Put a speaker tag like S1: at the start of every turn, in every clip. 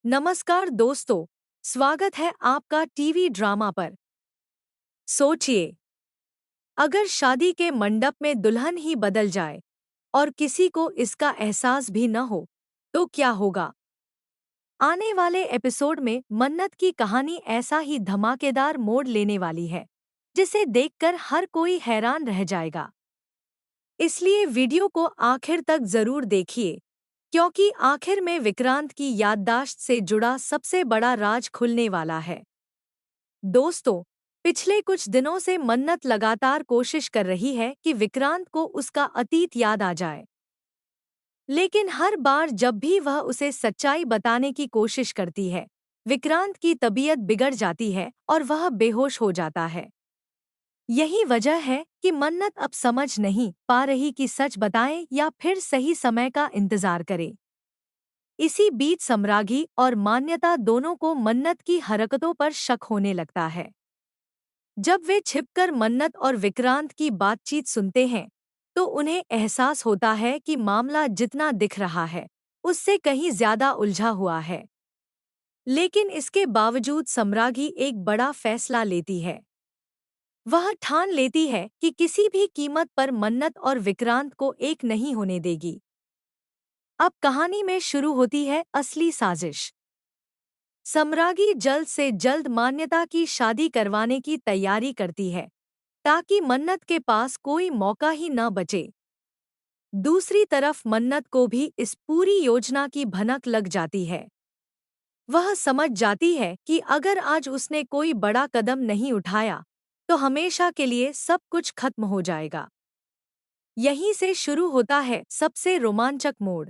S1: नमस्कार दोस्तों, स्वागत है आपका टीवी ड्रामा पर। सोचिए, अगर शादी के मंडप में दुल्हन ही बदल जाए और किसी को इसका एहसास भी न हो, तो क्या होगा? आने वाले एपिसोड में मन्नत की कहानी ऐसा ही धमाकेदार मोड़ लेने वाली है, जिसे देखकर हर कोई हैरान रह जाएगा। इसलिए वीडियो को आखिर तक जरूर देखिए, क्योंकि आखिर में विक्रांत की याददाश्त से जुड़ा सबसे बड़ा राज खुलने वाला है। दोस्तों, पिछले कुछ दिनों से मन्नत लगातार कोशिश कर रही है कि विक्रांत को उसका अतीत याद आ जाए। लेकिन हर बार जब भी वह उसे सच्चाई बताने की कोशिश करती है, विक्रांत की तबीयत बिगड़ जाती है और वह बेहोश हो जाता है। यही वजह है कि मन्नत अब समझ नहीं पा रही कि सच बताएं या फिर सही समय का इंतजार करे। इसी बीच सम्रागी और मान्यता दोनों को मन्नत की हरकतों पर शक होने लगता है। जब वे छिपकर मन्नत और विक्रांत की बातचीत सुनते हैं, तो उन्हें एहसास होता है कि मामला जितना दिख रहा है, उससे कहीं ज्यादा उलझा हुआ है। लेकिन इसके बावजूद सम्रागी एक बड़ा फैसला लेती है। वह ठान लेती है कि किसी भी कीमत पर मन्नत और विक्रांत को एक नहीं होने देगी। अब कहानी में शुरू होती है असली साजिश। सम्रागी जल्द से जल्द मान्यता की शादी करवाने की तैयारी करती है, ताकि मन्नत के पास कोई मौका ही न बचे। दूसरी तरफ मन्नत को भी इस पूरी योजना की भनक लग जाती है। वह समझ जाती है कि अगर आज उसने कोई बड़ा कदम नहीं उठाया, तो हमेशा के लिए सब कुछ खत्म हो जाएगा। यहीं से शुरू होता है सबसे रोमांचक मोड़।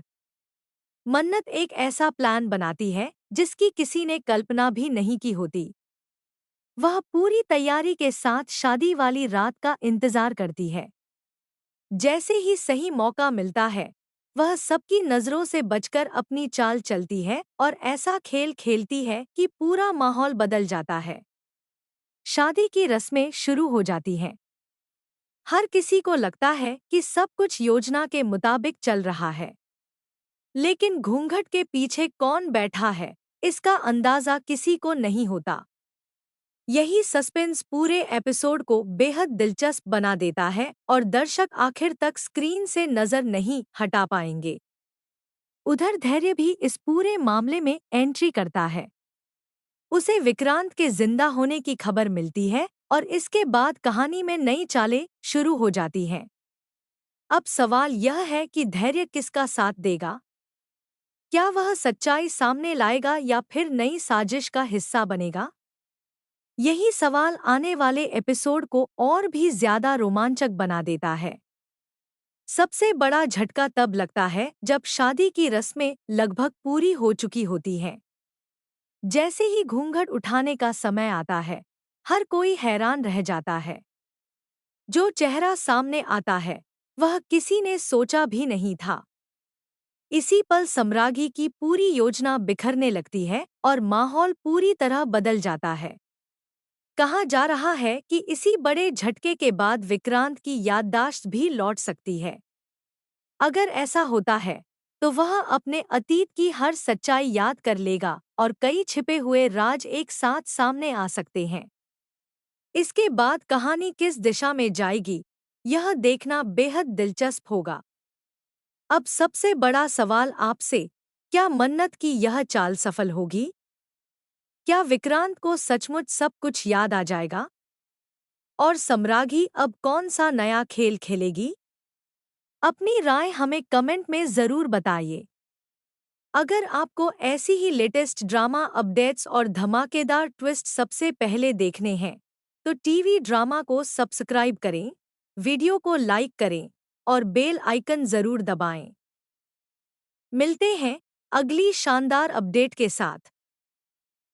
S1: मन्नत एक ऐसा प्लान बनाती है जिसकी किसी ने कल्पना भी नहीं की होती। वह पूरी तैयारी के साथ शादी वाली रात का इंतजार करती है। जैसे ही सही मौका मिलता है, वह सबकी नज़रों से बचकर अपनी चाल चलती है और ऐसा खेल खेलती है कि पूरा माहौल बदल जाता है। शादी की रस्में शुरू हो जाती हैं। हर किसी को लगता है कि सब कुछ योजना के मुताबिक चल रहा है। लेकिन घूंघट के पीछे कौन बैठा है, इसका अंदाजा किसी को नहीं होता। यही सस्पेंस पूरे एपिसोड को बेहद दिलचस्प बना देता है और दर्शक आखिर तक स्क्रीन से नजर नहीं हटा पाएंगे। उधर धैर्य भी इस पूरे मामले में एंट्री करता है। उसे विक्रांत के जिंदा होने की खबर मिलती है और इसके बाद कहानी में नई चालें शुरू हो जाती हैं। अब सवाल यह है कि धैर्य किसका साथ देगा? क्या वह सच्चाई सामने लाएगा या फिर नई साजिश का हिस्सा बनेगा? यही सवाल आने वाले एपिसोड को और भी ज्यादा रोमांचक बना देता है। सबसे बड़ा झटका तब लगता है जब शादी की रस्में लगभग पूरी हो चुकी होती हैं। जैसे ही घूंघट उठाने का समय आता है, हर कोई हैरान रह जाता है। जो चेहरा सामने आता है, वह किसी ने सोचा भी नहीं था। इसी पल सम्रागी की पूरी योजना बिखरने लगती है और माहौल पूरी तरह बदल जाता है। कहा जा रहा है कि इसी बड़े झटके के बाद विक्रांत की याददाश्त भी लौट सकती है। अगर ऐसा होता है, तो वह अपने अतीत की हर सच्चाई याद कर लेगा और कई छिपे हुए राज एक साथ सामने आ सकते हैं। इसके बाद कहानी किस दिशा में जाएगी, यह देखना बेहद दिलचस्प होगा। अब सबसे बड़ा सवाल आपसे, क्या मन्नत की यह चाल सफल होगी? क्या विक्रांत को सचमुच सब कुछ याद आ जाएगा? और सम्रागी अब कौन सा नया खेल खेलेगी? अपनी राय हमें कमेंट में ज़रूर बताइए। अगर आपको ऐसी ही लेटेस्ट ड्रामा अपडेट्स और धमाकेदार ट्विस्ट सबसे पहले देखने हैं, तो टीवी ड्रामा को सब्सक्राइब करें, वीडियो को लाइक करें और बेल आइकन ज़रूर दबाएं। मिलते हैं अगली शानदार अपडेट के साथ।